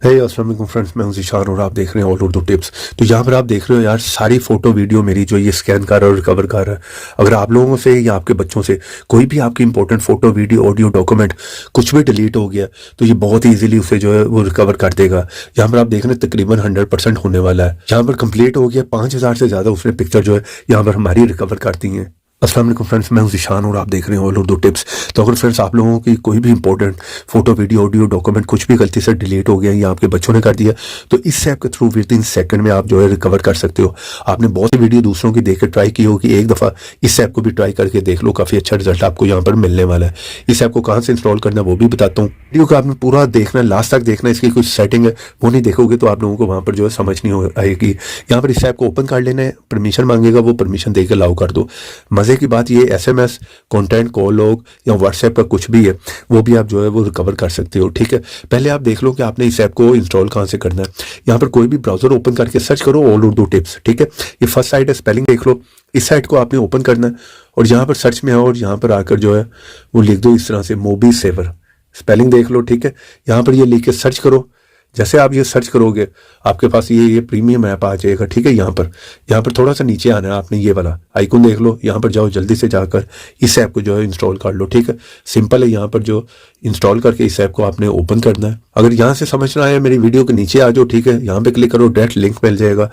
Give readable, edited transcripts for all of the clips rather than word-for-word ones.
हे अस्सलाम वालेकुम फ्रेंड्स, मैं हूं ज़ीशान और आप देख रहे हैं ऑल उर्दू टिप्स। तो यहाँ पर आप देख रहे हो यार, सारी फोटो वीडियो मेरी जो ये स्कैन कर रहा है और रिकवर कर रहा है। अगर आप लोगों से या आपके बच्चों से कोई भी आपकी important photo video audio document कुछ भी डिलीट हो गया तो ये बहुत ईजिली उसे जो है वो रिकवर कर देगा। यहाँ पर आप देख रहे हैं तकरीबन 100% होने वाला है। यहाँ पर कंप्लीट हो गया, 5000 से ज़्यादा उसने पिक्चर जो है यहाँ पर हमारी रिकवर करती हैं। अस्सलाम वालेकुम फ्रेंड्स, मैं हूं ज़ीशान और आप देख रहे हैं ऑल उर्दू टिप्स। तो अगर फ्रेंड्स आप लोगों की कोई भी important photo video audio document कुछ भी गलती से डिलीट हो गया या आपके बच्चों ने कर दिया तो इस ऐप के थ्रू विद इन सेकंड में आप जो है रिकवर कर सकते हो। आपने बहुत सी वीडियो दूसरों की देख के ट्राई की होगी, एक दफ़ा इस ऐप को भी ट्राई करके देख लो, काफ़ी अच्छा रिजल्ट आपको यहाँ पर मिलने वाला है। इस ऐप को कहाँ से इंस्टॉल करना है वो भी बताता हूँ। वीडियो को आपने पूरा देखना है, लास्ट तक देखना है। इसकी कुछ सेटिंग है वो नहीं देखोगे तो आप लोगों को वहाँ पर जो है समझ नहीं आएगी। यहाँ पर इस ऐप को ओपन कर लेना है, परमिशन मांगेगा, वो परमिशन देकर अलाउ कर दो। मज़े की बात ये SMS कंटेंट कॉल लॉग या व्हाट्सएप का कुछ भी है वो भी आप जो है वो रिकवर कर सकते हो। ठीक है, पहले आप देख लो कि आपने इस ऐप को इंस्टॉल कहाँ से करना है। यहाँ पर कोई भी ब्राउजर ओपन करके सर्च करो ऑल उर्दू टिप्स। ठीक है, ये फर्स्ट साइट है, स्पेलिंग देख लो। इस साइट को आपने ओपन करना है और यहाँ पर सर्च में आओ और यहाँ पर आकर जो है वो लिख दो इस तरह से मोबी सेवर। स्पेलिंग देख लो। ठीक है, यहाँ पर ये लिख के सर्च करो। जैसे आप ये सर्च करोगे आपके पास ये प्रीमियम ऐप आ जाएगा। ठीक है, यहाँ पर थोड़ा सा नीचे आना है, आपने ये वाला आइकन देख लो। यहाँ पर जाओ, जल्दी से जाकर इस ऐप को जो है इंस्टॉल कर लो। ठीक है, सिंपल है। यहाँ पर जो इंस्टॉल करके इस ऐप को आपने ओपन करना है। अगर यहाँ से समझना है मेरी वीडियो के नीचे आ जाओ। ठीक है, यहाँ पे क्लिक करो, डायरेक्ट लिंक मिल जाएगा,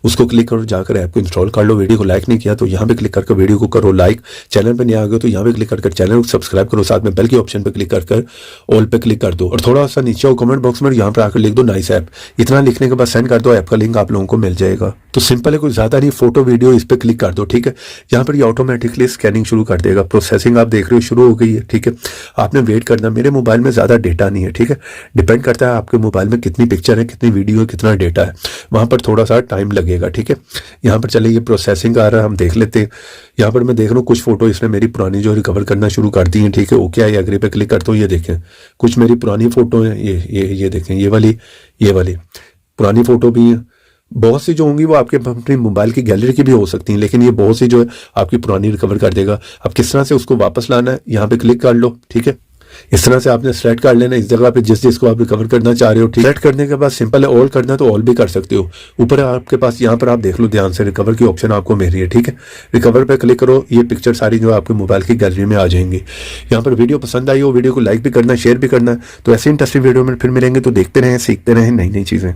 उसको क्लिक करो, जाकर ऐप को इंस्टॉल कर लो। वीडियो को लाइक नहीं किया तो यहाँ पे क्लिक करके वीडियो को करो लाइक। चैनल पर नहीं आ गए तो यहाँ पे क्लिक करके चैनल को सब्सक्राइब करो, साथ में बेल के ऑप्शन पर क्लिक कर ऑल पे क्लिक कर दो और थोड़ा सा नीचे आओ, कमेंट बॉक्स में यहाँ पर आकर लिख दो नाइस ऐप। इतना लिखने के बाद सेंड कर दो, ऐप का लिंक आप लोगों को मिल जाएगा। तो सिंपल है, कुछ ज्यादा नहीं, फोटो वीडियो इस पे क्लिक कर दो। ठीक है, यहाँ पर ये ऑटोमेटिकली स्कैनिंग शुरू कर देगा। प्रोसेसिंग आप देख रहे हो शुरू हो गई है। ठीक है, आपने वेट करना। मेरे मोबाइल में ज्यादा डेटा नहीं है। ठीक है, डिपेंड करता है आपके मोबाइल में कितनी पिक्चर है, कितनी वीडियो है, कितना डेटा है, वहां पर थोड़ा सा टाइम लगेगा। ठीक है, यहाँ पर चले ये प्रोसेसिंग आ रहा है, हम देख लेते हैं। यहाँ पर मैं देख रहा हूँ कुछ फोटो इसने मेरी पुरानी जो रिकवर करना शुरू कर दी है। ठीक है, ओके आई एग्री पे क्लिक करता हूँ। ये देखें कुछ मेरी पुरानी फोटो है, ये देखें, ये वाली पुरानी फोटो भी है। बहुत सी जो होंगी वो आपके अपनी मोबाइल की गैलरी की भी हो सकती हैं, लेकिन ये बहुत सी जो है आपकी पुरानी रिकवर कर देगा। अब किस तरह से उसको वापस लाना है, यहाँ पे क्लिक कर लो। ठीक है, इस तरह से आपने सेलेक्ट कर लेना इस जगह पे जिसको आप रिकवर करना चाह रहे हो। सेलेक्ट करने के बाद सिंपल है, ऑल करना है तो ऑल भी कर सकते हो। ऊपर आपके पास यहाँ पर आप देख लो ध्यान से, रिकवर की ऑप्शन आपको मिल रही है। ठीक है, रिकवर पे क्लिक करो, ये पिक्चर सारी जो आपके मोबाइल की गैलरी में आ जाएंगी। यहाँ पर वीडियो पसंद आई हो, वीडियो को लाइक भी करना है, शेयर भी करना है। तो ऐसे इंटरेस्टिंग वीडियो में फिर मिलेंगे, तो देखते रहें, सीखते रहें नई नई चीजें।